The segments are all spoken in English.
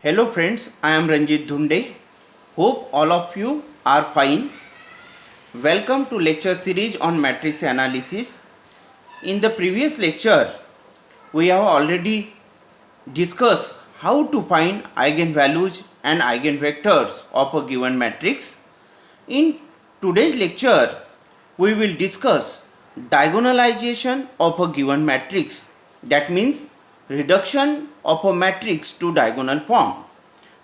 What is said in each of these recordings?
Hello friends, I am Ranjit Dhunde. Hope all of you are fine. Welcome to lecture series on matrix analysis. In the previous lecture, we have already discussed how to find eigenvalues and eigenvectors of a given matrix. In today's lecture, we will discuss diagonalization of a given matrix. That means reduction of a matrix to diagonal form.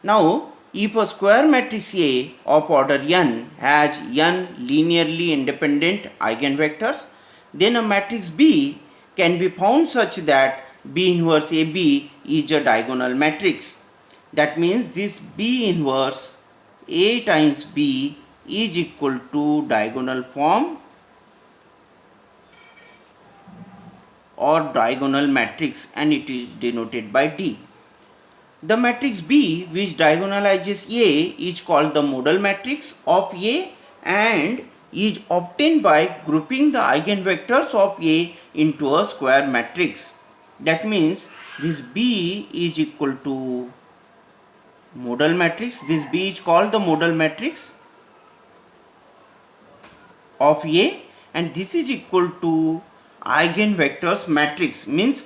Now, if a square matrix A of order n has n linearly independent eigenvectors, then a matrix B can be found such that B inverse AB is a diagonal matrix. That means this B inverse A times B is equal to diagonal form or diagonal matrix, and it is denoted by D. The matrix B which diagonalizes A is called the modal matrix of A and is obtained by grouping the eigenvectors of A into a square matrix. That means this B is equal to modal matrix. This B is called the modal matrix of A and this is equal to eigenvectors matrix, means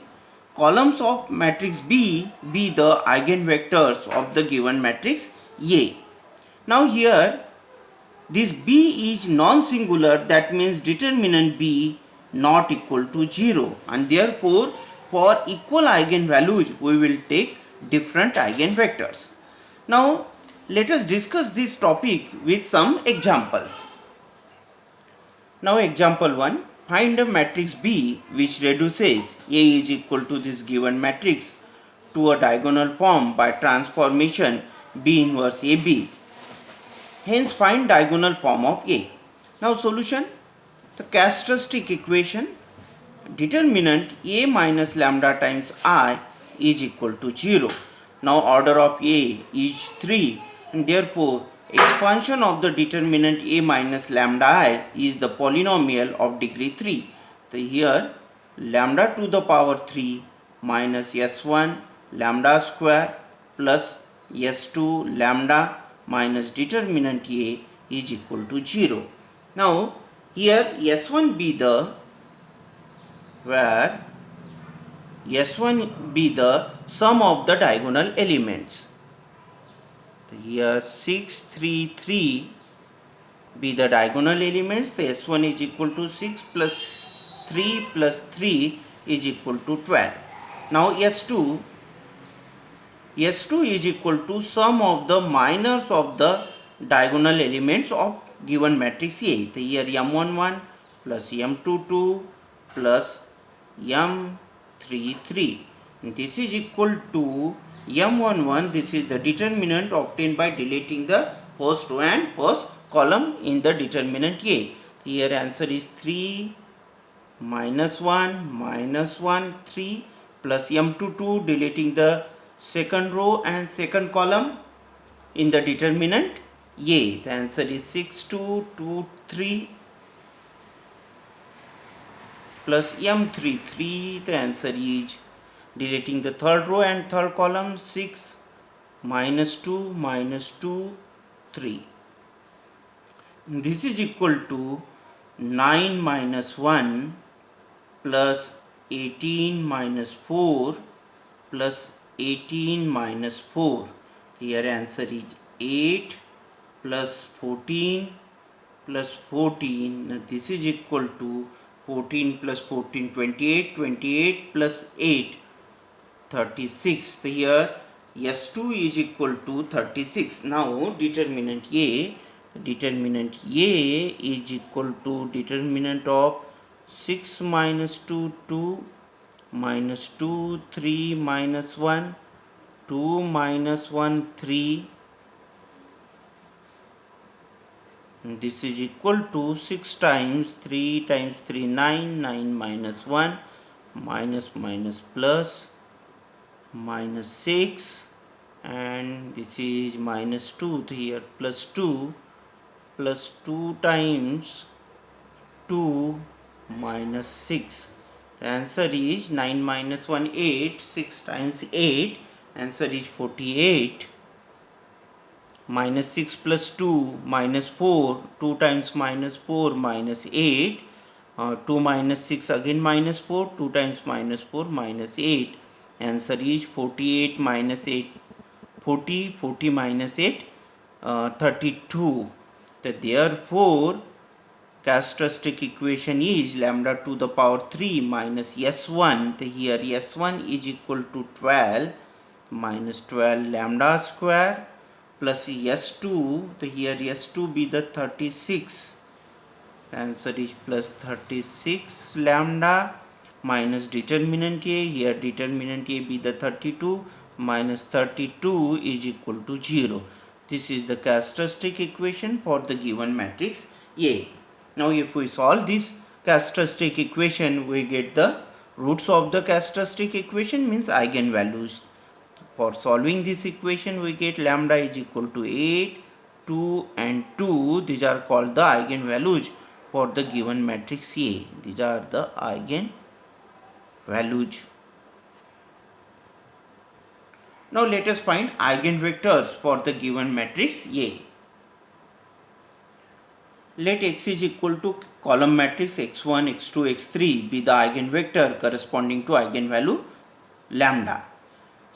columns of matrix B be the eigenvectors of the given matrix A. Now here this B is non-singular, that means determinant B not equal to 0, and therefore for equal eigenvalues we will take different eigenvectors. Now let us discuss this topic with some examples. Now example 1, find a matrix B which reduces A is equal to this given matrix to a diagonal form by transformation B inverse AB. Hence find diagonal form of A. Now solution, the characteristic equation, determinant A minus lambda times I is equal to 0. Now order of A is 3 and therefore expansion of the determinant A minus lambda I is the polynomial of degree 3. So here lambda to the power 3 minus S1 lambda square plus S2 lambda minus determinant A is equal to 0. Now here S1 be the where S1 be the sum of the diagonal elements. Here 6, 3, 3 be the diagonal elements. The S1 is equal to 6 plus 3 plus 3 is equal to 12. Now S2 is equal to sum of the minors of the diagonal elements of given matrix A. So here M11 plus M22 plus M33. This is equal to M11. This is the determinant obtained by deleting the first row and first column in the determinant A. Here answer is 3 minus 1 3 plus M22 deleting the second row and second column in the determinant A. The answer is 6 2 2 3 plus M33. The answer is deleting the third row and third column 6 minus 2 3. This is equal to 9 minus 1 plus 18 minus 4 plus 18 minus 4. Here answer is 8 plus 14 plus 14. This is equal to 14 plus 14 28, 28 plus 8 36. Here S2 is equal to 36. Now determinant A is equal to determinant of 6 minus 2 2 minus 2 3 minus 1 2 minus 1 3. This is equal to 6 times 3 times 3 9 minus 1 minus plus minus 6 and this is minus 2. Here plus 2 times 2 minus 6. The answer is 9 minus 1 8, 6 times 8 Answer is 48. Minus 6 plus 2 minus 4. 2 times minus 4 minus 8. 2 minus 6 again minus 4. 2 times minus 4 minus 8. Answer is 48 minus 8. 40 minus 8, 32. Therefore, characteristic equation is lambda to the power 3 minus s1. Here s1 is equal to 12 minus 12 lambda square plus s2. Here s2 be the 36. Answer is plus 36 lambda minus determinant a. Here determinant a be the 32 minus 32 is equal to 0. This is the characteristic equation for the given matrix A. Now if we solve this characteristic equation, we get the roots of the characteristic equation, means eigenvalues. For solving this equation, we get lambda is equal to 8, 2 and 2. These are called the eigenvalues for the given matrix A. These are the eigenvalues. Now let us find eigenvectors for the given matrix A. Let X is equal to column matrix x1, x2, x3 be the eigenvector corresponding to eigenvalue lambda.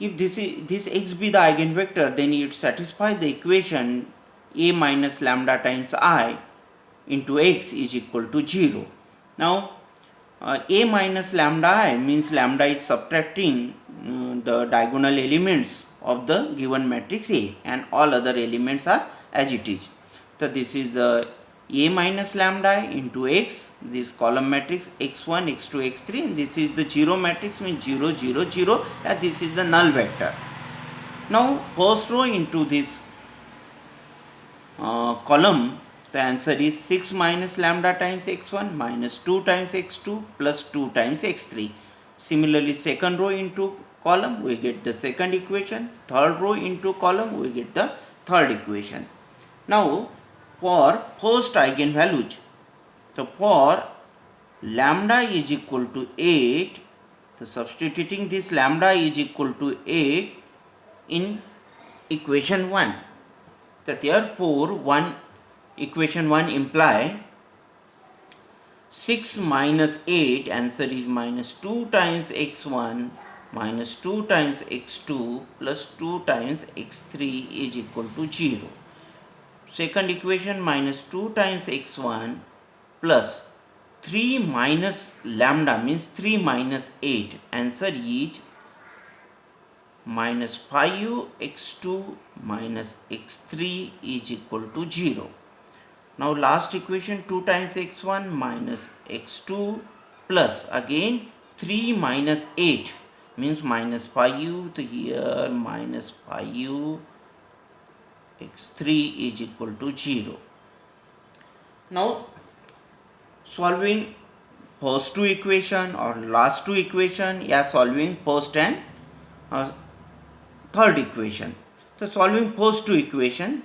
If this X be the eigenvector, then it satisfies the equation A minus lambda times I into X is equal to 0. Now A minus lambda I means lambda is subtracting the diagonal elements of the given matrix A, and all other elements are as it is. So this is the A minus lambda into X, this column matrix x1, x2, x3, and this is the 0 matrix, means 0, 0, 0, and this is the null vector. Now first row into this column, the answer is 6 minus lambda times x1 minus 2 times x2 plus 2 times x3. Similarly, second row into column, we get the second equation. Third row into column, we get the third equation. Now for first eigenvalues, so for lambda is equal to 8, so substituting this lambda is equal to 8 in equation 1. So therefore equation 1 imply 6 minus 8, answer is minus 2 times x1 minus 2 times x2 plus 2 times x3 is equal to 0. Second equation, minus 2 times x1 plus 3 minus lambda means 3 minus 8. Answer is minus 5 x2 minus x3 is equal to 0. Now last equation, 2 times x1 minus x2 plus again 3 minus 8 means minus 5. So here minus 5 x3 is equal to 0. Now solving first two equation or last two equation, solving first and third equation. So solving first two equation,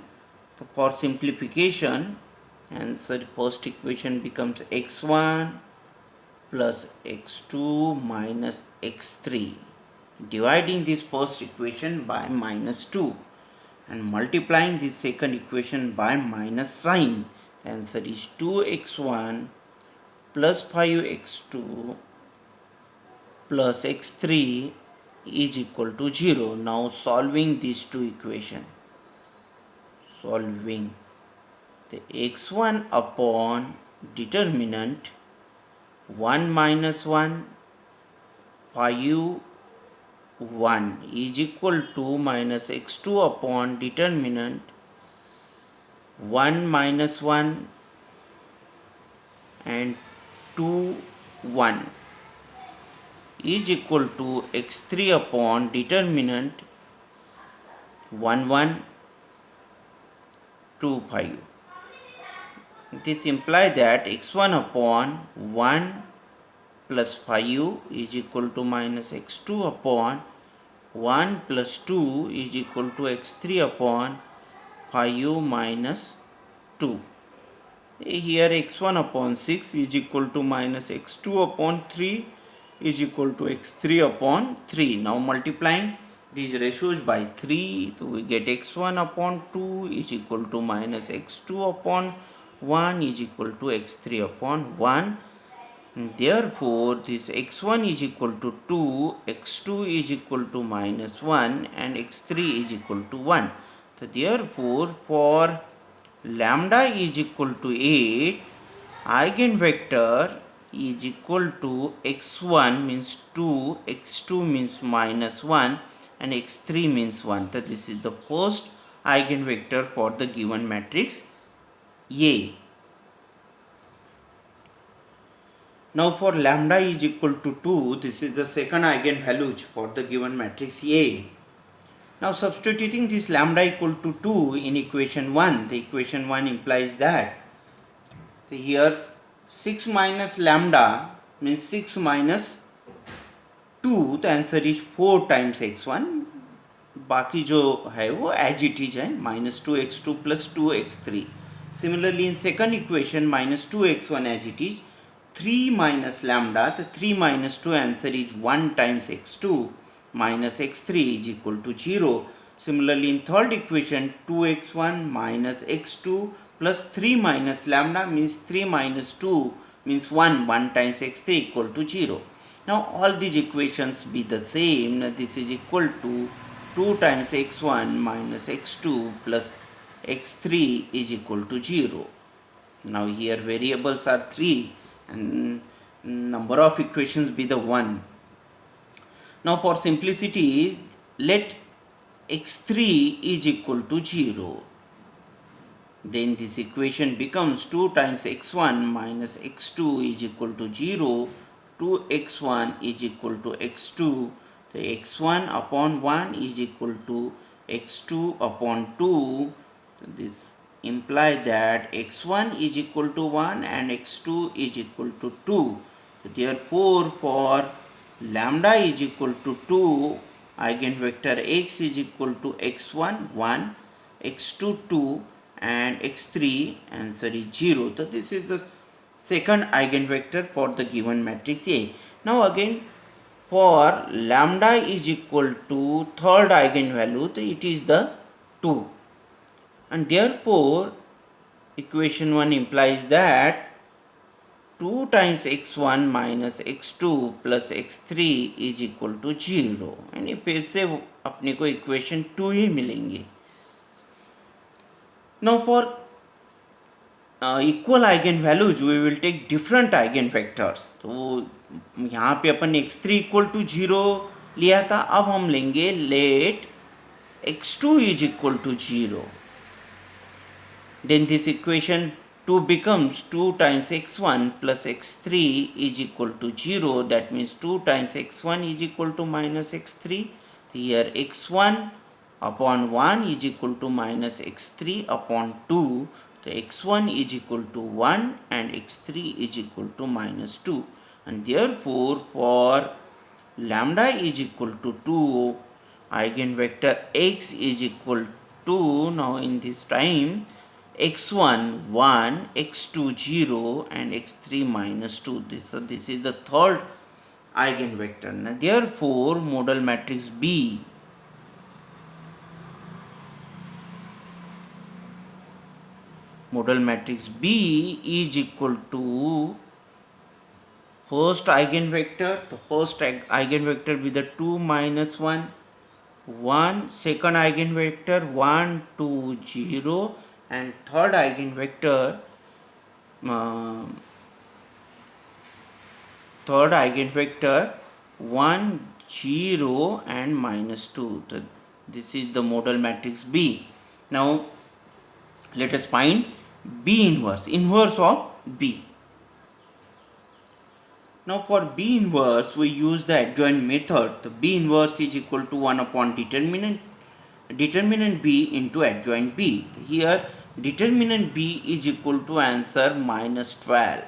so for simplification, answer first equation becomes x1 plus x2 minus x3, dividing this first equation by minus 2 and multiplying this second equation by minus sign. The answer is 2x1 plus 5x2 plus x3 is equal to 0. Now solving these two equations, solving the x1 upon determinant 1 minus 1 5 1 is equal to minus x2 upon determinant 1 minus 1 and 2 1 is equal to x3 upon determinant 1 1 2 5. This implies that x1 upon 1 plus 5 is equal to minus x2 upon 1 plus 2 is equal to x3 upon 5 minus 2. Here x1 upon 6 is equal to minus x2 upon 3 is equal to x3 upon 3. Now multiplying these ratios by 3, so we get x1 upon 2 is equal to minus x2 upon 1 is equal to x3 upon 1. Therefore, this x1 is equal to 2, x2 is equal to minus 1 and x3 is equal to 1. So, therefore, for lambda is equal to 8, eigenvector is equal to x1 means 2, x2 means minus 1 and x3 means 1. So, this is the first eigenvector for the given matrix A. Now for lambda is equal to 2, this is the second eigenvalue for the given matrix A. Now substituting this lambda equal to 2 in equation 1, the equation 1 implies that, so here 6 minus lambda means 6 minus 2, the answer is 4 times x1. बाकी जो है वो as it is है, minus 2x2 plus 2x3. Similarly in second equation minus 2x1 as it is, 3 minus lambda, the 3 minus 2 answer is 1 times x2 minus x3 is equal to 0. Similarly in third equation 2x1 minus x2 plus 3 minus lambda means 3 minus 2 means 1 times x3 equal to 0. Now all these equations be the same. Now this is equal to 2 times x1 minus x2 plus x3 is equal to 0. Now here variables are 3 and number of equations be the 1. Now for simplicity, let x3 is equal to 0. Then this equation becomes 2 times x1 minus x2 is equal to 0. 2x1 is equal to x2. So x1 upon 1 is equal to x2 upon 2. So this implies that x1 is equal to 1 and x2 is equal to 2. So therefore, for lambda is equal to 2, eigenvector x is equal to x1 1, x2 2 and x3 answer is 0. So this is the second eigenvector for the given matrix A. Now again, for lambda is equal to third eigenvalue, so it is the 2, and therefore equation 1 implies that 2 times x1 minus x2 plus x3 is equal to 0, and ये फिर से अपने को equation 2 ही मिलेंगे. Now for equal eigenvalues we will take different eigenvectors. तो यहाँ पे अपन x3 equal to 0 लिया था, अब हम लेंगे let x2 is equal to 0. Then this equation 2 becomes 2 times x1 plus x3 is equal to 0. That means 2 times x1 is equal to minus x3. Here x1 upon 1 is equal to minus x3 upon 2. So x1 is equal to 1 and x3 is equal to minus 2. And therefore, for lambda is equal to 2, eigenvector x is equal to, now in this time, x1 1, x2 0 and x3 minus 2. So this is the third eigenvector. Now therefore, modal matrix B is equal to first eigenvector. The first eigenvector with the 2 minus 1, 1, second eigenvector 1 2 0 and third eigenvector 1 0 and minus 2. So this is the modal matrix B. Now let us find B inverse of B. Now for B inverse we use the adjoint method. The B inverse is equal to 1 upon determinant B into adjoint B. Here determinant B is equal to answer minus 12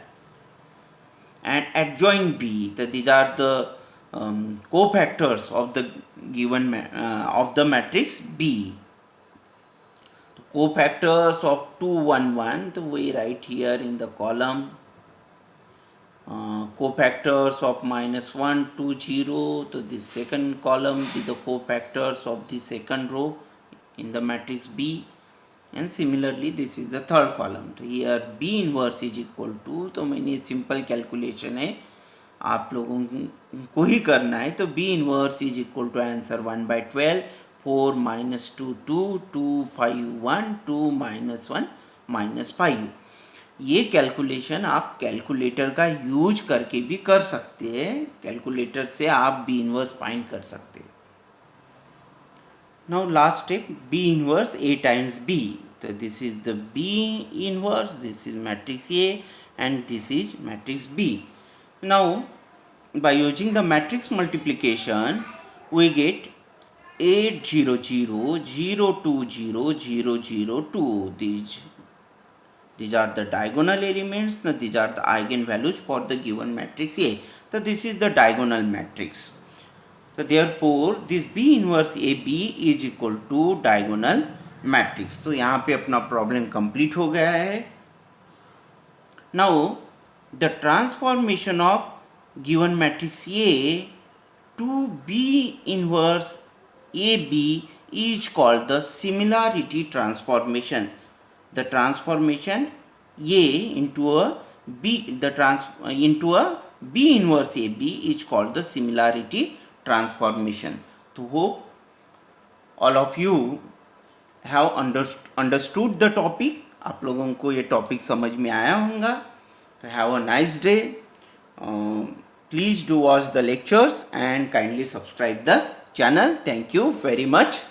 and adjoint B, these are the cofactors of the given of the matrix B. The cofactors of 2 1 1, we write here in the column cofactors of -1 to 0. So the second column be the cofactors of the second row in the matrix B, and similarly this is the third column. तो here B inverse is equal to, तो मैंने simple calculation है, आप लोगों को ही करना है. तो B inverse is equal to answer 1/12, 4 minus 2 2, 2 5 1, 2 minus 1 minus 5. ये कैलकुलेशन आप कैलकुलेटर का यूज करके भी कर सकते हैं. कैलकुलेटर से आप B इनवर्स फाइंड कर सकते हैं. Now last step, B inverse A times B. तो this is the B inverse, this is matrix A and this is matrix B. Now by using the matrix multiplication we get 8 0 0 0 2 0 0 0 2. These are the diagonal elements. Now these are the eigenvalues for the given matrix A. So this is the diagonal matrix. So therefore this B inverse AB is equal to diagonal matrix. तो यहाँ पे अपना problem complete हो गया है. Now the transformation of given matrix A to B inverse AB is called the similarity transformation. The transformation A into a B inverse AB is called the similarity transformation. To hope all of you have understood the topic. आप लोगों को ये topic समझ में आया होगा. Have a nice day. Please do watch the lectures and kindly subscribe the channel. Thank you very much.